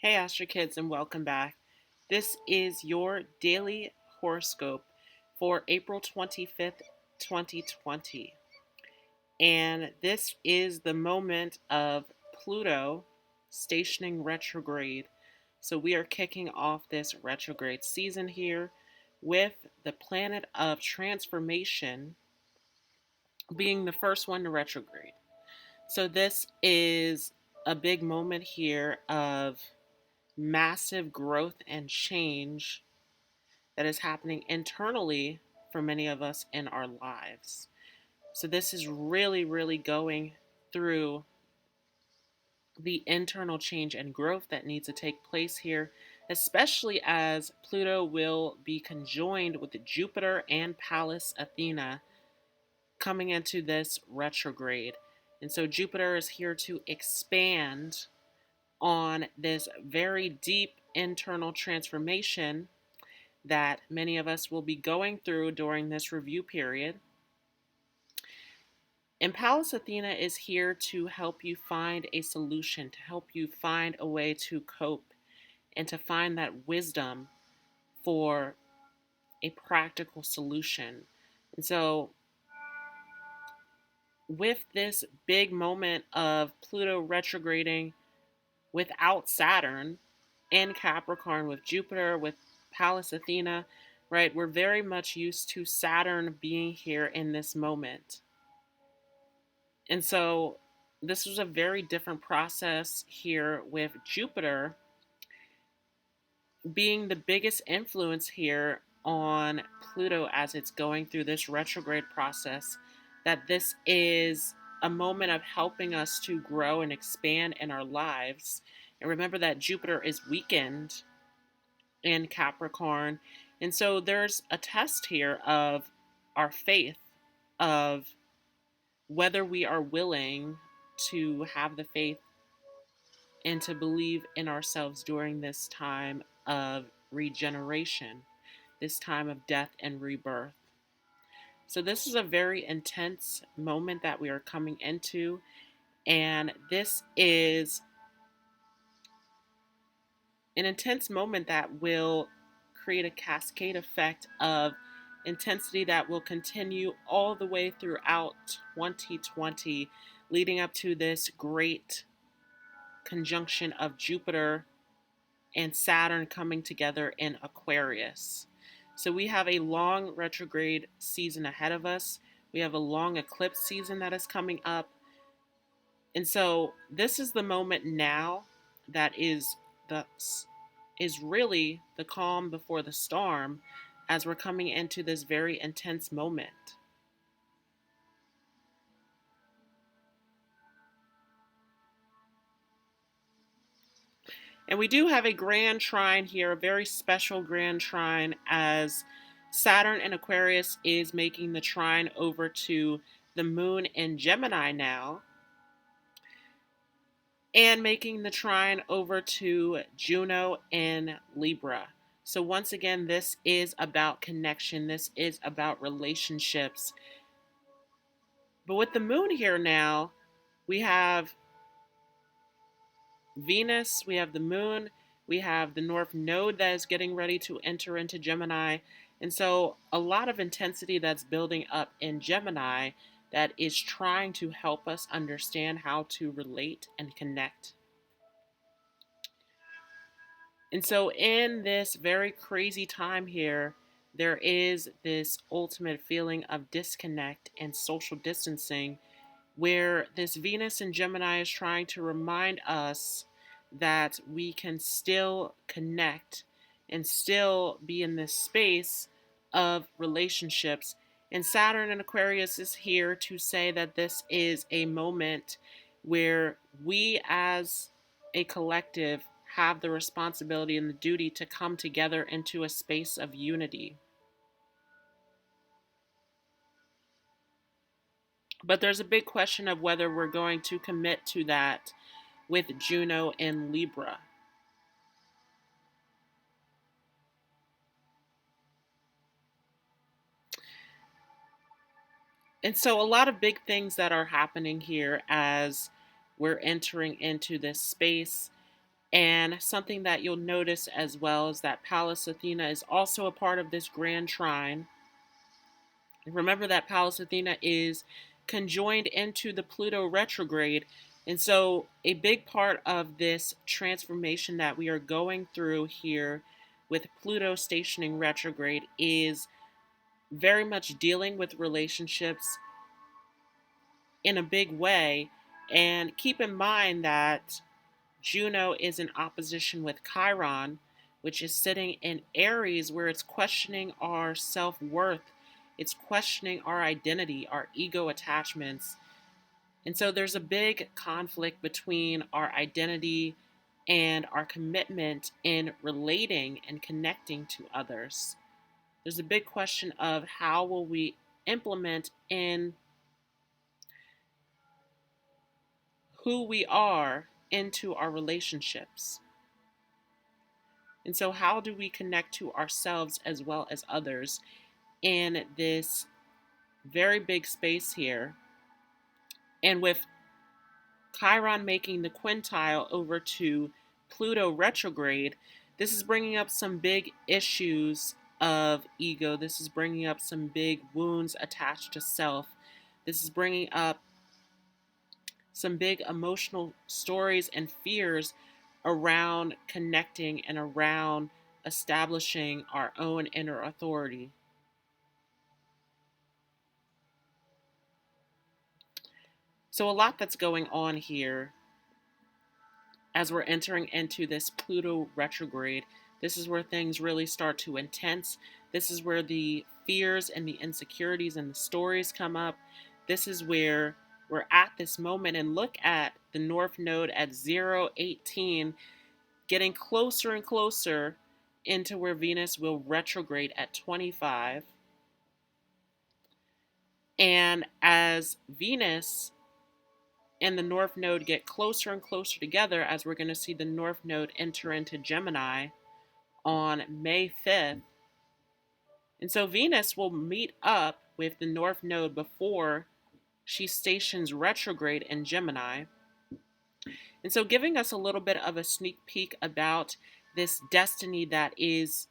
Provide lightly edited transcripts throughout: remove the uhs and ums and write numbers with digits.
Hey, Astro Kids, and welcome back. This is your daily horoscope for April 25th, 2020. And this is the moment of Pluto stationing retrograde. So we are kicking off this retrograde season here with the planet of transformation being the first one to retrograde. So this is a big moment here of massive growth and change that is happening internally for many of us in our lives. So, this is really going through the internal change and growth that needs to take place here, especially as Pluto will be conjoined with Jupiter and Pallas Athena coming into this retrograde. And so, Jupiter is here to expand on this very deep internal transformation that many of us will be going through during this review period. And Pallas Athena is here to help you find a solution, to help you find a way to cope, and to find that wisdom for a practical solution. And so, with this big moment of Pluto retrograding without Saturn in Capricorn, with Jupiter, with Pallas Athena, right? We're very much used to Saturn being here in this moment. And so this was a very different process here with Jupiter being the biggest influence here on Pluto as it's going through this retrograde process, that this is a moment of helping us to grow and expand in our lives. And remember that Jupiter is weakened in Capricorn. And so there's a test here of our faith, of whether we are willing to have the faith and to believe in ourselves during this time of regeneration, this time of death and rebirth. So, this is a very intense moment that we are coming into, and this is an intense moment that will create a cascade effect of intensity that will continue all the way throughout 2020, leading up to this great conjunction of Jupiter and Saturn coming together in Aquarius. So we have a long retrograde season ahead of us. We have a long eclipse season that is coming up. And so this is the moment now that is really the calm before the storm as we're coming into this very intense moment. And we do have a grand trine here, a very special grand trine, as Saturn in Aquarius is making the trine over to the moon in Gemini now, and making the trine over to Juno in Libra. So, once again, this is about connection, this is about relationships. But with the moon here now, we have Venus, we have the moon, we have the North Node that is getting ready to enter into Gemini. And so, a lot of intensity that's building up in Gemini that is trying to help us understand how to relate and connect. And so, in this very crazy time here, there is this ultimate feeling of disconnect and social distancing where this Venus in Gemini is trying to remind us that we can still connect and still be in this space of relationships. And Saturn in Aquarius is here to say that this is a moment where we as a collective have the responsibility and the duty to come together into a space of unity. But there's a big question of whether we're going to commit to that with Juno in Libra. And so, a lot of big things that are happening here as we're entering into this space. And something that you'll notice as well is that Pallas Athena is also a part of this grand trine. Remember that Pallas Athena is conjoined into the Pluto retrograde. And so, a big part of this transformation that we are going through here with Pluto stationing retrograde is very much dealing with relationships in a big way. And keep in mind that Juno is in opposition with Chiron, which is sitting in Aries, where it's questioning our self worth, it's questioning our identity, our ego attachments. And so there's a big conflict between our identity and our commitment in relating and connecting to others. There's a big question of how will we implement in who we are into our relationships. And so, how do we connect to ourselves as well as others in this very big space here? And with Chiron making the quintile over to Pluto retrograde, this is bringing up some big issues of ego. This is bringing up some big wounds attached to self. This is bringing up some big emotional stories and fears around connecting and around establishing our own inner authority. So, a lot that's going on here as we're entering into this Pluto retrograde. This is where things really start to intense. This is where the fears and the insecurities and the stories come up. This is where we're at this moment, and look at the North Node at 018 getting closer and closer into where Venus will retrograde at 25. And as Venus and the North Node get closer and closer together, as we're going to see the North Node enter into Gemini on May 5th. And so Venus will meet up with the North Node before she stations retrograde in Gemini. And so giving us a little bit of a sneak peek about this destiny that is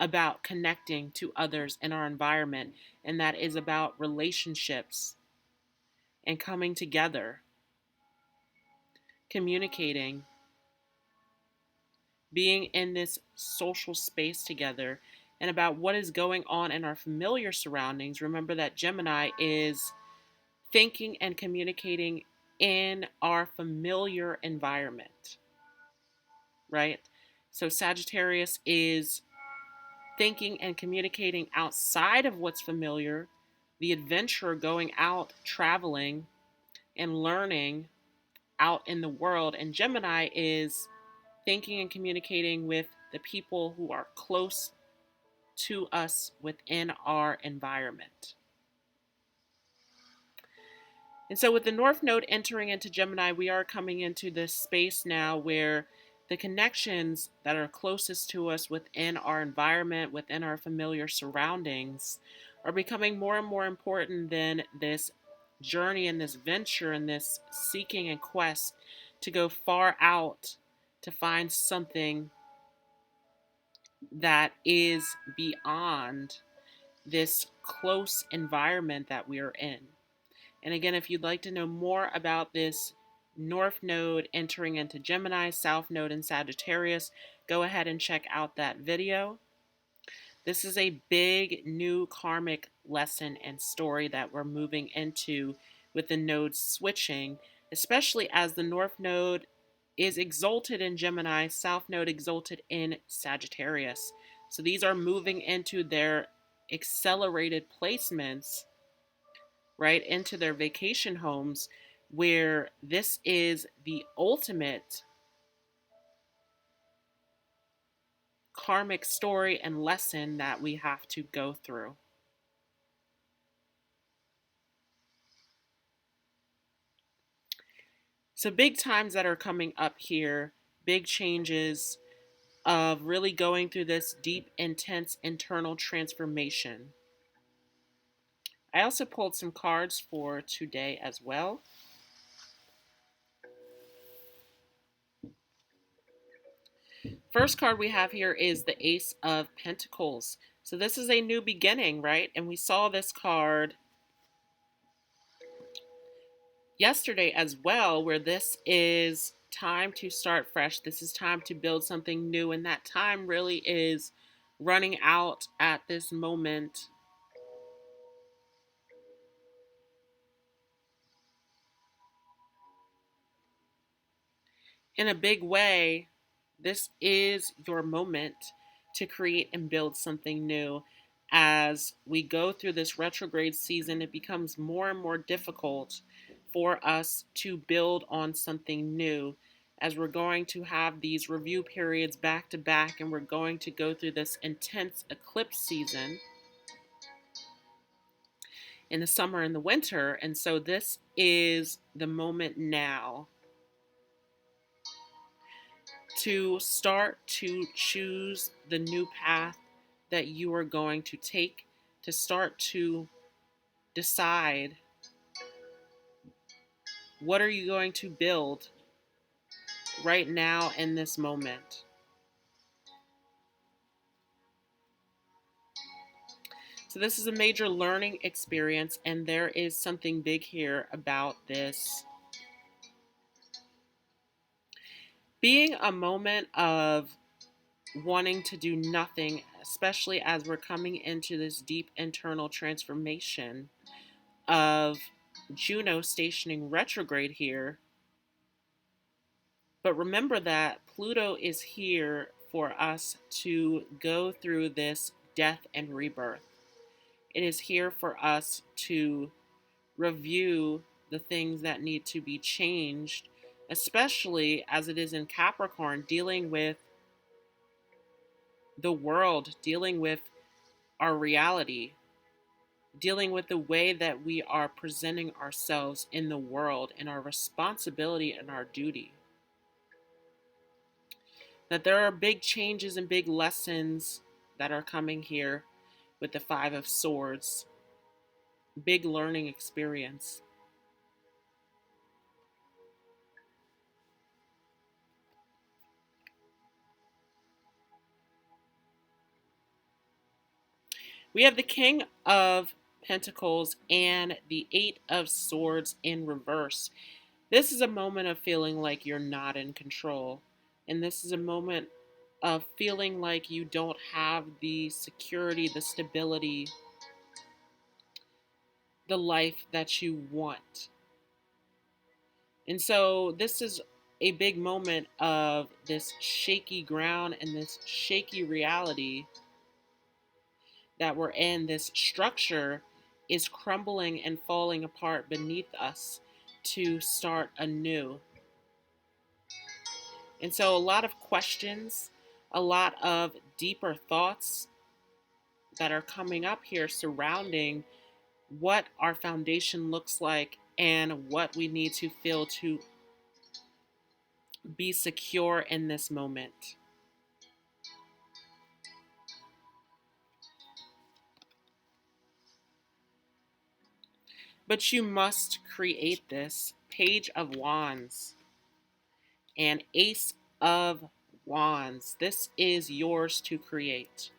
about connecting to others in our environment, and that is about relationships and coming together, communicating, being in this social space together, and about what is going on in our familiar surroundings. Remember that Gemini is thinking and communicating in our familiar environment, right? So Sagittarius is thinking and communicating outside of what's familiar, the adventurer going out, traveling, and learning out in the world. And Gemini is thinking and communicating with the people who are close to us within our environment. And so with the North Node entering into Gemini, we are coming into this space now where the connections that are closest to us within our environment, within our familiar surroundings, are becoming more and more important than this journey and this venture and this seeking and quest to go far out to find something that is beyond this close environment that we are in. And again, if you'd like to know more about this North Node entering into Gemini, South Node in Sagittarius, go ahead and check out that video. This is a big new karmic lesson and story that we're moving into with the nodes switching, especially as the North Node is exalted in Gemini, South Node exalted in Sagittarius. So these are moving into their accelerated placements, right, into their vacation homes, where this is the ultimate karmic story and lesson that we have to go through. So big times that are coming up here, big changes of really going through this deep, intense internal transformation. I also pulled some cards for today as well. first card we have here is the Ace of Pentacles. So this is a new beginning, right? And we saw this card yesterday as well, where this is time to start fresh. This is time to build something new. And that time really is running out at this moment. In a big way, this is your moment to create and build something new. As we go through this retrograde season, it becomes more and more difficult for us to build on something new, as we're going to have these review periods back to back, and we're going to go through this intense eclipse season in the summer and the winter. And so this is the moment now to start to choose the new path that you are going to take, to start to decide what are you going to build right now in this moment. So this is a major learning experience, and there is something big here about this being a moment of wanting to do nothing, especially as we're coming into this deep internal transformation of Juno stationing retrograde here. But remember that Pluto is here for us to go through this death and rebirth. It is here for us to review the things that need to be changed, especially as it is in Capricorn, dealing with the world, dealing with our reality, dealing with the way that we are presenting ourselves in the world and our responsibility and our duty. That there are big changes and big lessons that are coming here with the Five of Swords. Big learning experience. We have the King of Pentacles and the Eight of Swords in reverse. This is a moment of feeling like you're not in control. And this is a moment of feeling like you don't have the security, the stability, the life that you want. And so this is a big moment of this shaky ground and this shaky reality that we're in. This structure is crumbling and falling apart beneath us to start anew. And so a lot of questions, a lot of deeper thoughts that are coming up here surrounding what our foundation looks like and what we need to feel to be secure in this moment. But you must create this. Page of Wands and Ace of Wands. This is yours to create.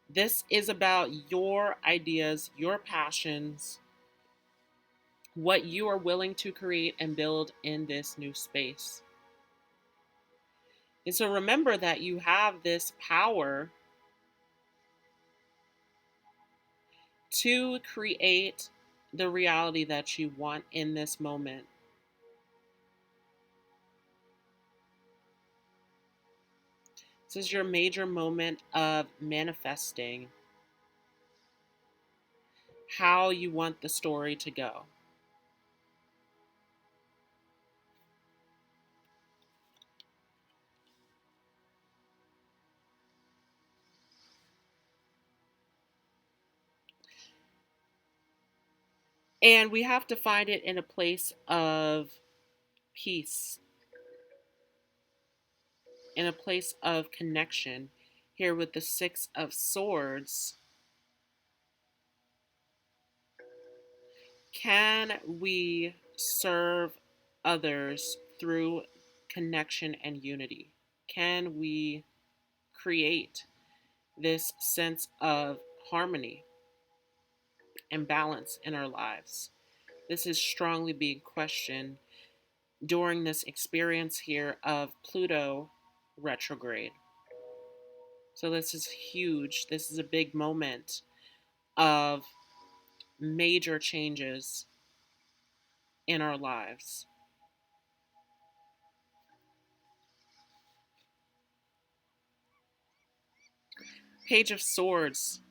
This is about your ideas, your passions, what you are willing to create and build in this new space. And so remember that you have this power to create the reality that you want in this moment. This is your major moment of manifesting how you want the story to go. And we have to find it in a place of peace, in a place of connection. Here with the Six of Swords, can we serve others through connection and unity? Can we create this sense of harmony and balance in our lives? This is strongly being questioned during this experience here of Pluto retrograde. So this is huge. This is a big moment of major changes in our lives. Page of Swords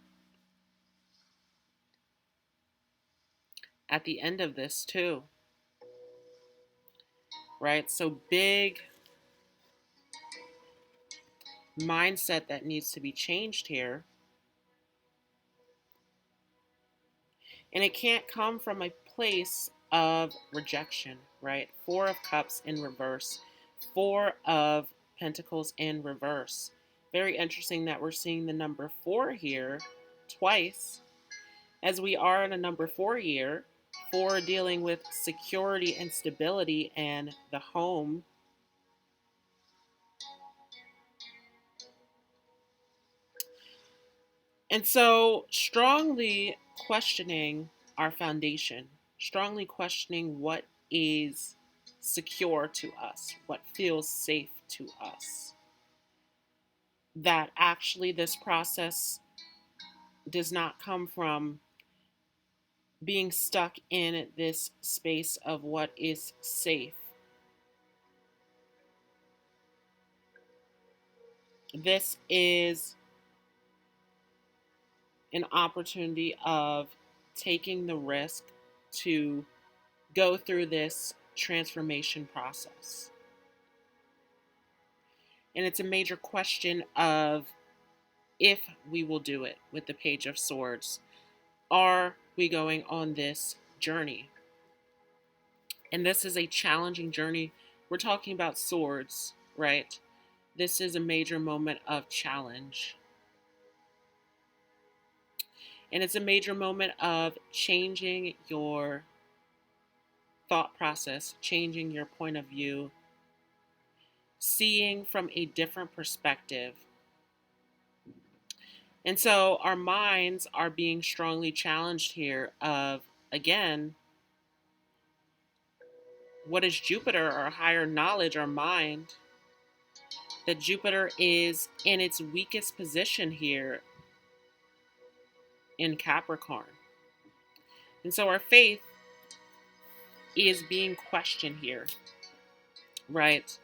at the end of this too, right? So big mindset that needs to be changed here. And it can't come from a place of rejection, right? Four of Cups in reverse, Four of Pentacles in reverse. Very interesting that we're seeing the number 4 here twice, as we are in a number 4 year. 4 dealing with security and stability and the home. And so strongly questioning our foundation, strongly questioning what is secure to us, what feels safe to us. That actually this process does not come from being stuck in this space of what is safe. This is an opportunity of taking the risk to go through this transformation process. And it's a major question of if we will do it with the Page of Swords. Are we going on this journey? And this is a challenging journey. We're talking about swords, right? This is a major moment of challenge. And it's a major moment of changing your thought process, changing your point of view, seeing from a different perspective. And so our minds are being strongly challenged here of, again, what is Jupiter, our higher knowledge, our mind? That Jupiter is in its weakest position here in Capricorn. And so our faith is being questioned here, right?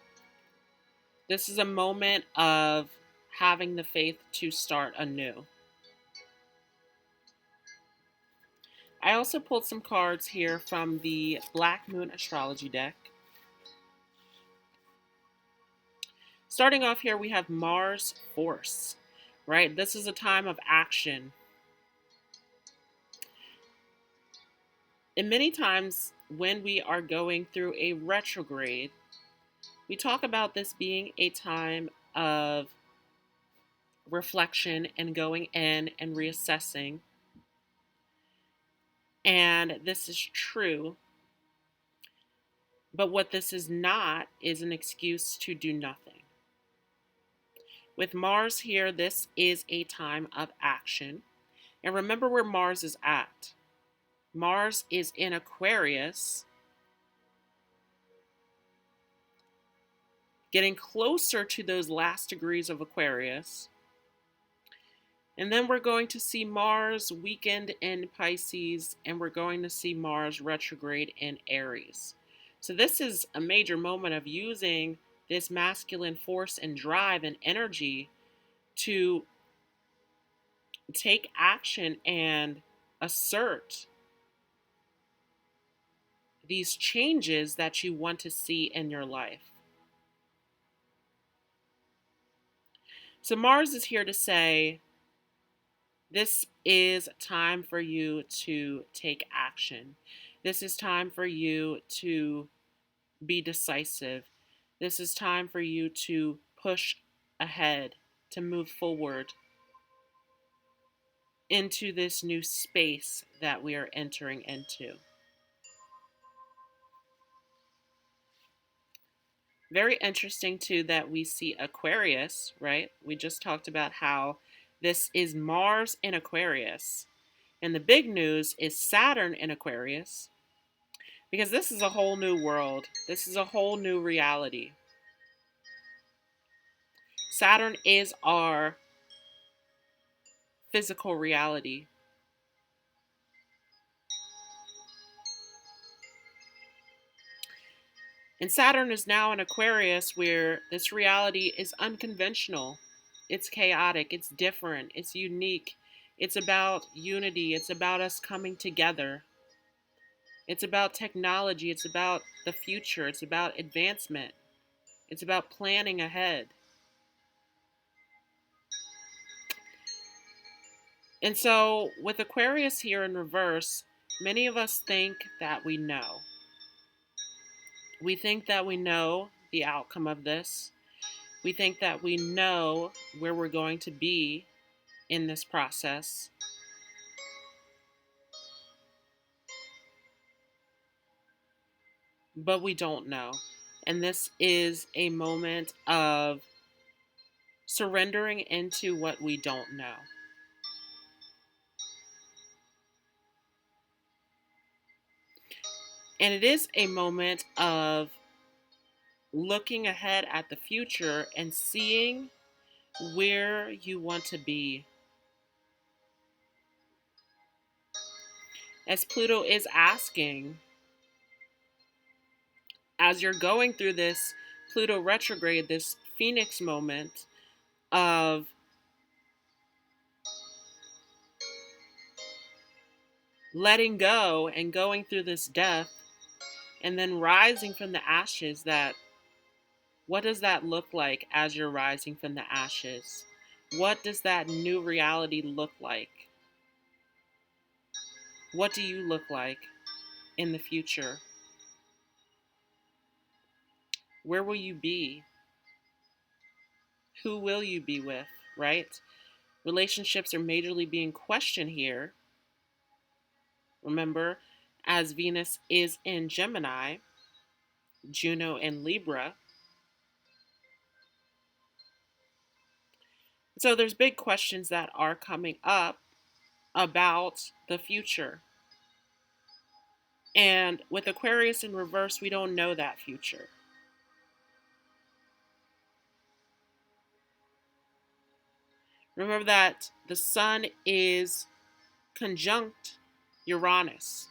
This is a moment of having the faith to start anew. I also pulled some cards here from the Black Moon Astrology deck. Starting off here, we have Mars Force, right? This is a time of action. And many times when we are going through a retrograde, we talk about this being a time of reflection and going in and reassessing. And this is true. But what this is not is an excuse to do nothing. With Mars here, this is a time of action. And remember where Mars is at. Mars is in Aquarius, getting closer to those last degrees of Aquarius. And then we're going to see Mars weakened in Pisces, and we're going to see Mars retrograde in Aries. So this is a major moment of using this masculine force and drive and energy to take action and assert these changes that you want to see in your life. So Mars is here to say, this is time for you to take action. This is time for you to be decisive. This is time for you to push ahead, to move forward into this new space that we are entering into. Very interesting too that we see Aquarius, right? We just talked about how this is Mars in Aquarius. And the big news is Saturn in Aquarius, because this is a whole new world. This is a whole new reality. Saturn is our physical reality. And Saturn is now in Aquarius, where this reality is unconventional. It's chaotic, it's different, it's unique. It's about unity, it's about us coming together. It's about technology, it's about the future, it's about advancement, it's about planning ahead. And so, with Aquarius here in reverse, many of us think that we know. We think that we know the outcome of this. We think that we know where we're going to be in this process. But we don't know. And this is a moment of surrendering into what we don't know. And it is a moment of looking ahead at the future and seeing where you want to be. As Pluto is asking, as you're going through this Pluto retrograde, this Phoenix moment of letting go and going through this death and then rising from the ashes, that what does that look like as you're rising from the ashes? What does that new reality look like? What do you look like in the future? Where will you be? Who will you be with, right? Relationships are majorly being questioned here. Remember, as Venus is in Gemini, Juno in Libra. So there's big questions that are coming up about the future. And with Aquarius in reverse, we don't know that future. Remember that the sun is conjunct Uranus.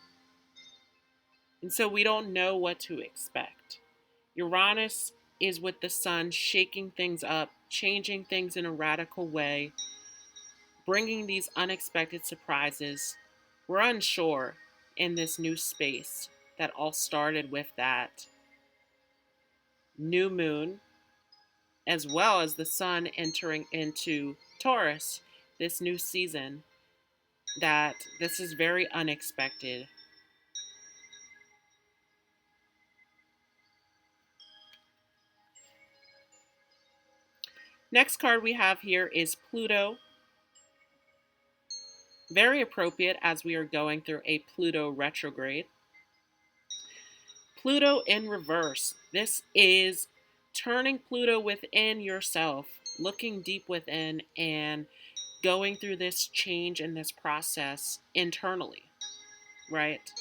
And so we don't know what to expect. Uranus is with the sun shaking things up, changing things in a radical way, bringing these unexpected surprises. We're unsure in this new space that all started with that new moon, as well as the sun entering into Taurus, this new season, that this is very unexpected. Next card we have here is Pluto. Very appropriate as we are going through a Pluto retrograde. Pluto in reverse. This is turning Pluto within yourself, looking deep within and going through this change and this process internally, right?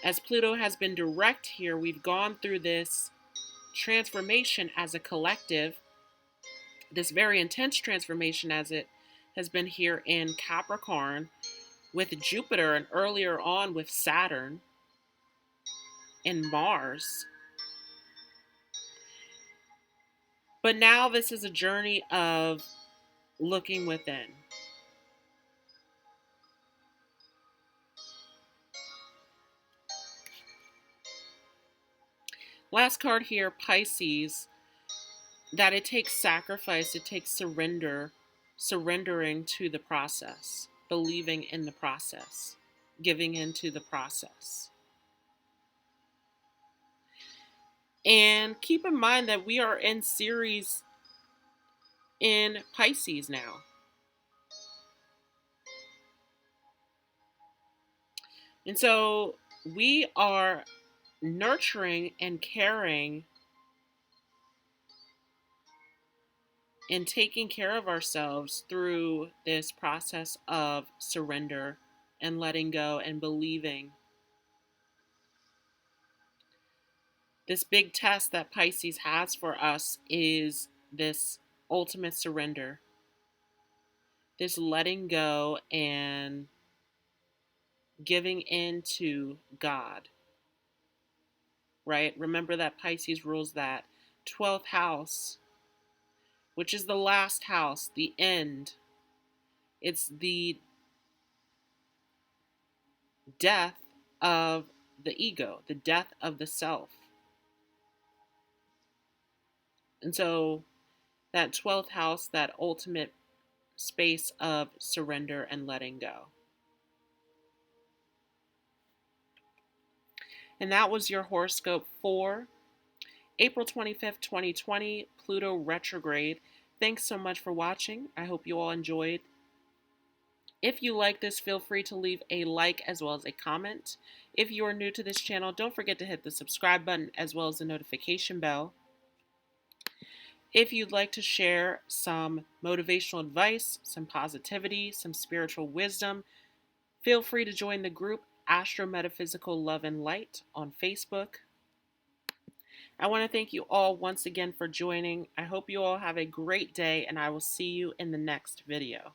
As Pluto has been direct here, we've gone through this transformation as a collective, this very intense transformation as it has been here in Capricorn with Jupiter, and earlier on with Saturn and Mars. But now this is a journey of looking within. Last card here, Pisces, that it takes sacrifice, it takes surrendering to the process, believing in the process, giving into the process. And keep in mind that we are in series in Pisces now. And so we are nurturing and caring in taking care of ourselves through this process of surrender and letting go and believing. This big test that Pisces has for us is this ultimate surrender, this letting go and giving in to God, right? Remember that Pisces rules that 12th house, which is the last house, the end. It's the death of the ego, the death of the self. And so that 12th house, that ultimate space of surrender and letting go. And that was your horoscope for April 25th, 2020, Pluto Retrograde. Thanks so much for watching. I hope you all enjoyed. If you like this, feel free to leave a like as well as a comment. If you are new to this channel, don't forget to hit the subscribe button as well as the notification bell. If you'd like to share some motivational advice, some positivity, some spiritual wisdom, feel free to join the group Astro Metaphysical Love and Light on Facebook. I want to thank you all once again for joining. I hope you all have a great day, and I will see you in the next video.